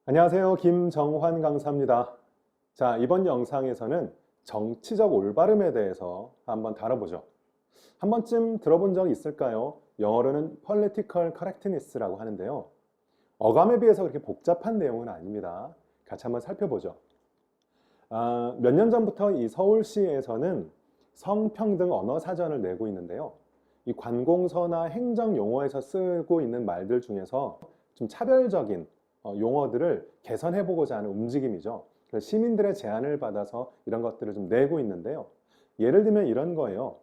안녕하세요. 김정환 강사입니다. 자, 이번 영상에서는 정치적 올바름에 대해서 한번 다뤄보죠. 한 번쯤 들어본 적 있을까요? 영어로는 political correctness라고 하는데요. 어감에 비해서 그렇게 복잡한 내용은 아닙니다. 같이 한번 살펴보죠. 몇 년 전부터 이 서울시에서는 성평등 언어사전을 내고 있는데요. 이 관공서나 행정용어에서 쓰고 있는 말들 중에서 좀 차별적인 용어들을 개선해보고자 하는 움직임이죠. 그래서 시민들의 제안을 받아서 이런 것들을 좀 내고 있는데요. 예를 들면 이런 거예요.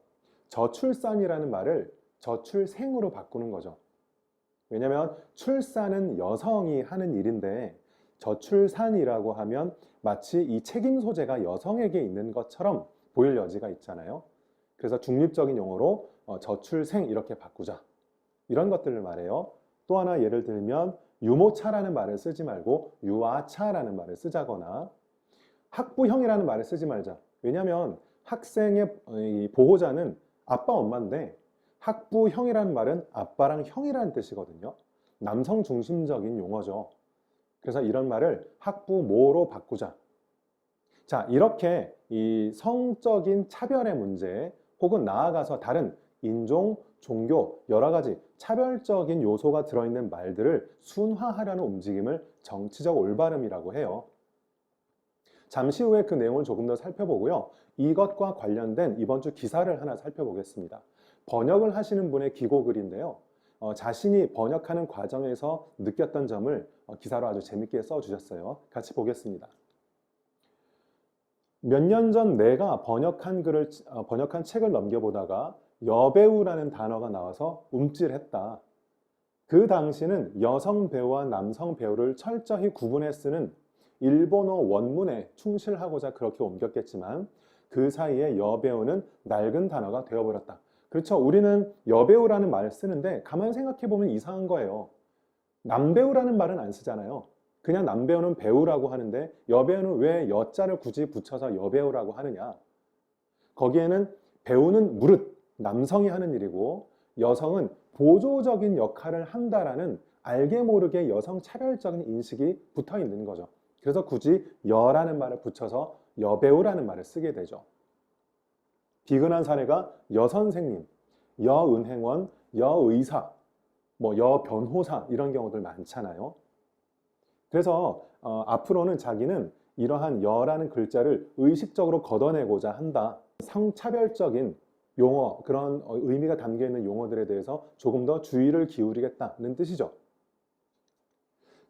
저출산이라는 말을 저출생으로 바꾸는 거죠. 왜냐하면 출산은 여성이 하는 일인데 저출산이라고 하면 마치 이 책임 소재가 여성에게 있는 것처럼 보일 여지가 있잖아요. 그래서 중립적인 용어로 저출생 이렇게 바꾸자. 이런 것들을 말해요. 또 하나 예를 들면 유모차라는 말을 쓰지 말고 유아차라는 말을 쓰자거나 학부형이라는 말을 쓰지 말자. 왜냐하면 학생의 보호자는 아빠, 엄마인데 학부형이라는 말은 아빠랑 형이라는 뜻이거든요. 남성 중심적인 용어죠. 그래서 이런 말을 학부모로 바꾸자. 자, 이렇게 이 성적인 차별의 문제 혹은 나아가서 다른 인종, 종교, 여러 가지 차별적인 요소가 들어있는 말들을 순화하려는 움직임을 정치적 올바름이라고 해요. 잠시 후에 그 내용을 조금 더 살펴보고요. 이것과 관련된 이번 주 기사를 하나 살펴보겠습니다. 번역을 하시는 분의 기고글인데요. 자신이 번역하는 과정에서 느꼈던 점을 기사로 아주 재밌게 써주셨어요. 같이 보겠습니다. 몇 년 전 내가 번역한 책을 넘겨보다가 여배우라는 단어가 나와서 움찔했다. 그 당시는 여성 배우와 남성 배우를 철저히 구분해 쓰는 일본어 원문에 충실하고자 그렇게 옮겼겠지만 그 사이에 여배우는 낡은 단어가 되어버렸다. 그렇죠. 우리는 여배우라는 말을 쓰는데 가만히 생각해 보면 이상한 거예요. 남배우라는 말은 안 쓰잖아요. 그냥 남배우는 배우라고 하는데 여배우는 왜 여자를 굳이 붙여서 여배우라고 하느냐. 거기에는 배우는 무릇 남성이 하는 일이고 여성은 보조적인 역할을 한다라는 알게 모르게 여성 차별적인 인식이 붙어 있는 거죠. 그래서 굳이 여라는 말을 붙여서 여배우라는 말을 쓰게 되죠. 비근한 사례가 여선생님, 여은행원, 여의사, 여변호사 이런 경우들 많잖아요. 그래서 앞으로는 자기는 이러한 여라는 글자를 의식적으로 걷어내고자 한다. 성차별적인 용어, 그런 의미가 담겨있는 용어들에 대해서 조금 더 주의를 기울이겠다는 뜻이죠.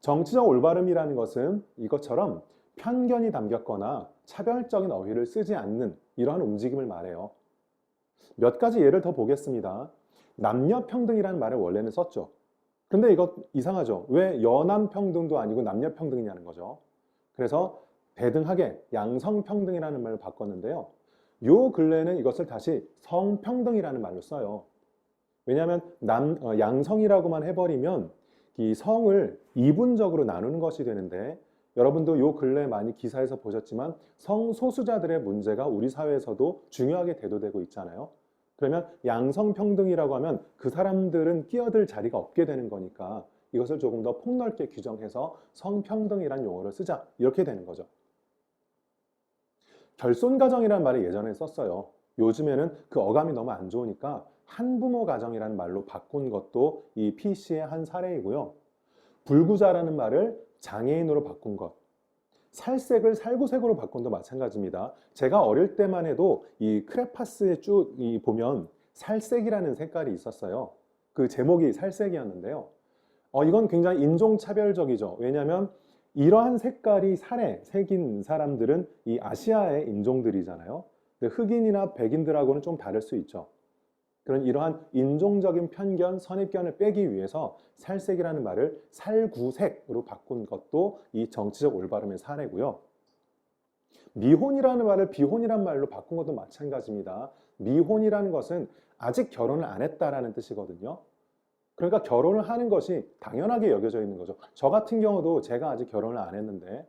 정치적 올바름이라는 것은 이것처럼 편견이 담겼거나 차별적인 어휘를 쓰지 않는 이러한 움직임을 말해요. 몇 가지 예를 더 보겠습니다. 남녀평등이라는 말을 원래는 썼죠. 근데 이거 이상하죠. 왜 여남평등도 아니고 남녀평등이냐는 거죠. 그래서 대등하게 양성평등이라는 말을 바꿨는데요. 요 근래에는 이것을 다시 성평등이라는 말로 써요. 왜냐하면 양성이라고만 해버리면 이 성을 이분적으로 나누는 것이 되는데 여러분도 요 근래 많이 기사에서 보셨지만 성소수자들의 문제가 우리 사회에서도 중요하게 대두되고 있잖아요. 그러면 양성평등이라고 하면 그 사람들은 끼어들 자리가 없게 되는 거니까 이것을 조금 더 폭넓게 규정해서 성평등이란 용어를 쓰자 이렇게 되는 거죠. 결손가정이라는 말을 예전에 썼어요. 요즘에는 그 어감이 너무 안 좋으니까 한부모 가정이라는 말로 바꾼 것도 이 PC의 한 사례이고요. 불구자라는 말을 장애인으로 바꾼 것, 살색을 살구색으로 바꾼 것도 마찬가지입니다. 제가 어릴 때만 해도 이 크레파스에 쭉 보면 살색이라는 색깔이 있었어요. 그 제목이 살색이었는데요. 이건 굉장히 인종차별적이죠. 왜냐하면 이러한 색깔이 살에 새긴 사람들은 이 아시아의 인종들이잖아요. 근데 흑인이나 백인들하고는 좀 다를 수 있죠. 그런 이러한 인종적인 편견, 선입견을 빼기 위해서 살색이라는 말을 살구색으로 바꾼 것도 이 정치적 올바름의 사례고요. 미혼이라는 말을 비혼이라는 말로 바꾼 것도 마찬가지입니다. 미혼이라는 것은 아직 결혼을 안 했다라는 뜻이거든요. 그러니까 결혼을 하는 것이 당연하게 여겨져 있는 거죠. 저 같은 경우도 제가 아직 결혼을 안 했는데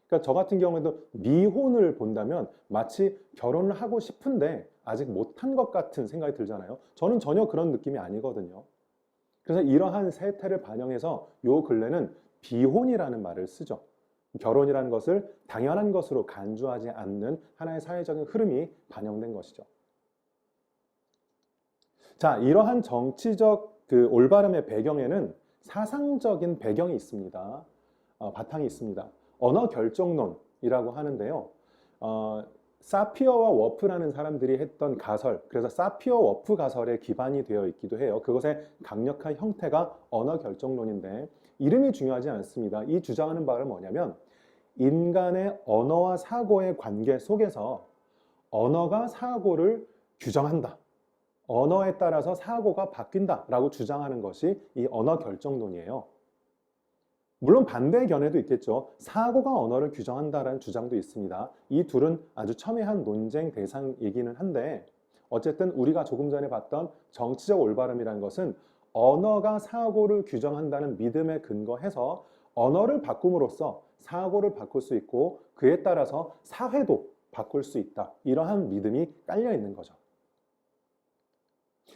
그러니까 저 같은 경우에도 미혼을 본다면 마치 결혼을 하고 싶은데 아직 못한 것 같은 생각이 들잖아요. 저는 전혀 그런 느낌이 아니거든요. 그래서 이러한 세태를 반영해서 요 근래는 비혼이라는 말을 쓰죠. 결혼이라는 것을 당연한 것으로 간주하지 않는 하나의 사회적인 흐름이 반영된 것이죠. 자, 이러한 정치적 그 올바름의 배경에는 사상적인 배경이 있습니다. 바탕이 있습니다. 언어 결정론이라고 하는데요. 사피어와 워프라는 사람들이 했던 가설, 그래서 사피어 워프 가설에 기반이 되어 있기도 해요. 그것의 강력한 형태가 언어 결정론인데 이름이 중요하지 않습니다. 이 주장하는 바는 뭐냐면 인간의 언어와 사고의 관계 속에서 언어가 사고를 규정한다. 언어에 따라서 사고가 바뀐다라고 주장하는 것이 이 언어 결정론이에요. 물론 반대의 견해도 있겠죠. 사고가 언어를 규정한다라는 주장도 있습니다. 이 둘은 아주 첨예한 논쟁 대상이기는 한데 어쨌든 우리가 조금 전에 봤던 정치적 올바름이라는 것은 언어가 사고를 규정한다는 믿음에 근거해서 언어를 바꿈으로써 사고를 바꿀 수 있고 그에 따라서 사회도 바꿀 수 있다. 이러한 믿음이 깔려 있는 거죠.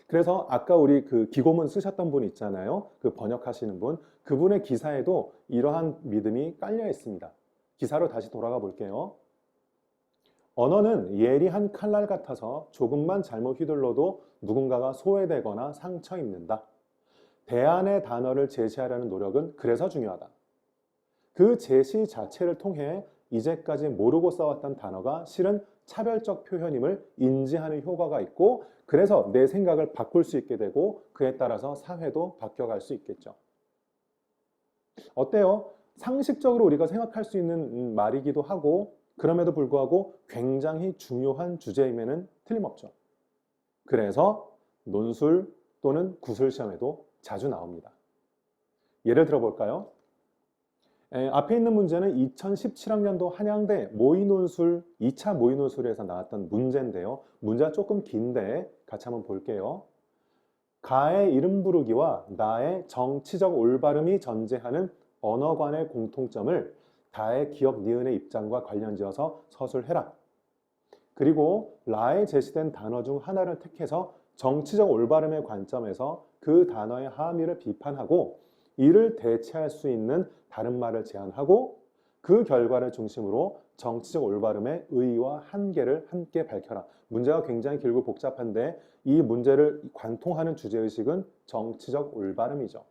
그래서 아까 우리 그 기고문 쓰셨던 분 있잖아요. 그 번역하시는 분. 그분의 기사에도 이러한 믿음이 깔려 있습니다. 기사로 다시 돌아가 볼게요. 언어는 예리한 칼날 같아서 조금만 잘못 휘둘러도 누군가가 소외되거나 상처 입는다. 대안의 단어를 제시하려는 노력은 그래서 중요하다. 그 제시 자체를 통해 이제까지 모르고 써왔던 단어가 실은 차별적 표현임을 인지하는 효과가 있고 그래서 내 생각을 바꿀 수 있게 되고 그에 따라서 사회도 바뀌어갈 수 있겠죠. 어때요? 상식적으로 우리가 생각할 수 있는 말이기도 하고 그럼에도 불구하고 굉장히 중요한 주제임에는 틀림없죠. 그래서 논술 또는 구술 시험에도 자주 나옵니다. 예를 들어 볼까요? 앞에 있는 문제는 2017학년도 한양대 모의논술 2차 모의논술에서 나왔던 문제인데요. 문제가 조금 긴데 같이 한번 볼게요. 가의 이름 부르기와 나의 정치적 올바름이 전제하는 언어 간의 공통점을 다의 기억 니은의 입장과 관련지어서 서술해라. 그리고 라에 제시된 단어 중 하나를 택해서 정치적 올바름의 관점에서 그 단어의 함의를 비판하고 이를 대체할 수 있는 다른 말을 제안하고 그 결과를 중심으로 정치적 올바름의 의의와 한계를 함께 밝혀라. 문제가 굉장히 길고 복잡한데 이 문제를 관통하는 주제의식은 정치적 올바름이죠.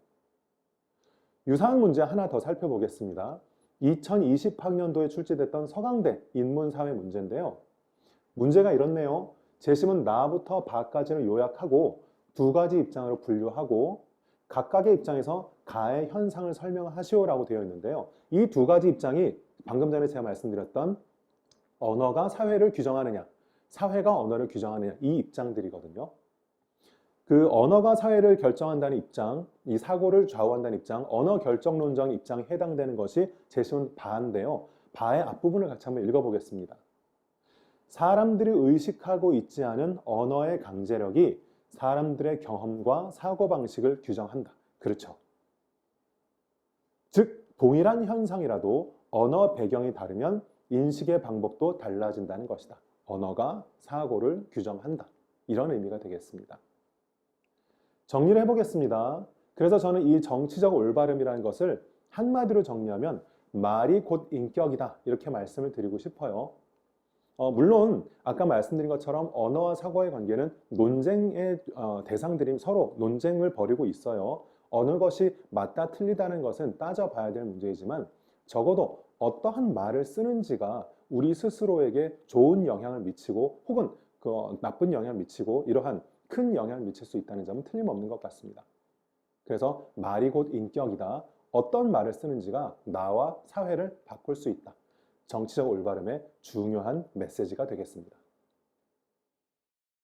유사한 문제 하나 더 살펴보겠습니다. 2020학년도에 출제됐던 서강대 인문사회 문제인데요. 문제가 이렇네요. 재심은 나부터 바까지를 요약하고 두 가지 입장으로 분류하고 각각의 입장에서 가의 현상을 설명하시오라고 되어 있는데요. 이 두 가지 입장이 방금 전에 제가 말씀드렸던 언어가 사회를 규정하느냐, 사회가 언어를 규정하느냐 이 입장들이거든요. 그 언어가 사회를 결정한다는 입장, 이 사고를 좌우한다는 입장, 언어 결정론적 입장에 해당되는 것이 제시문 바인데요. 바의 앞부분을 같이 한번 읽어보겠습니다. 사람들이 의식하고 있지 않은 언어의 강제력이 사람들의 경험과 사고방식을 규정한다. 그렇죠. 즉 동일한 현상이라도 언어 배경이 다르면 인식의 방법도 달라진다는 것이다. 언어가 사고를 규정한다. 이런 의미가 되겠습니다. 정리를 해보겠습니다. 그래서 저는 이 정치적 올바름이라는 것을 한마디로 정리하면 말이 곧 인격이다. 이렇게 말씀을 드리고 싶어요. 물론 아까 말씀드린 것처럼 언어와 사고의 관계는 논쟁의 대상들이 서로 논쟁을 벌이고 있어요. 어느 것이 맞다 틀리다는 것은 따져봐야 될 문제이지만 적어도 어떠한 말을 쓰는지가 우리 스스로에게 좋은 영향을 미치고 혹은 나쁜 영향을 미치고 이러한 큰 영향을 미칠 수 있다는 점은 틀림없는 것 같습니다. 그래서 말이 곧 인격이다. 어떤 말을 쓰는지가 나와 사회를 바꿀 수 있다. 정치적 올바름의 중요한 메시지가 되겠습니다.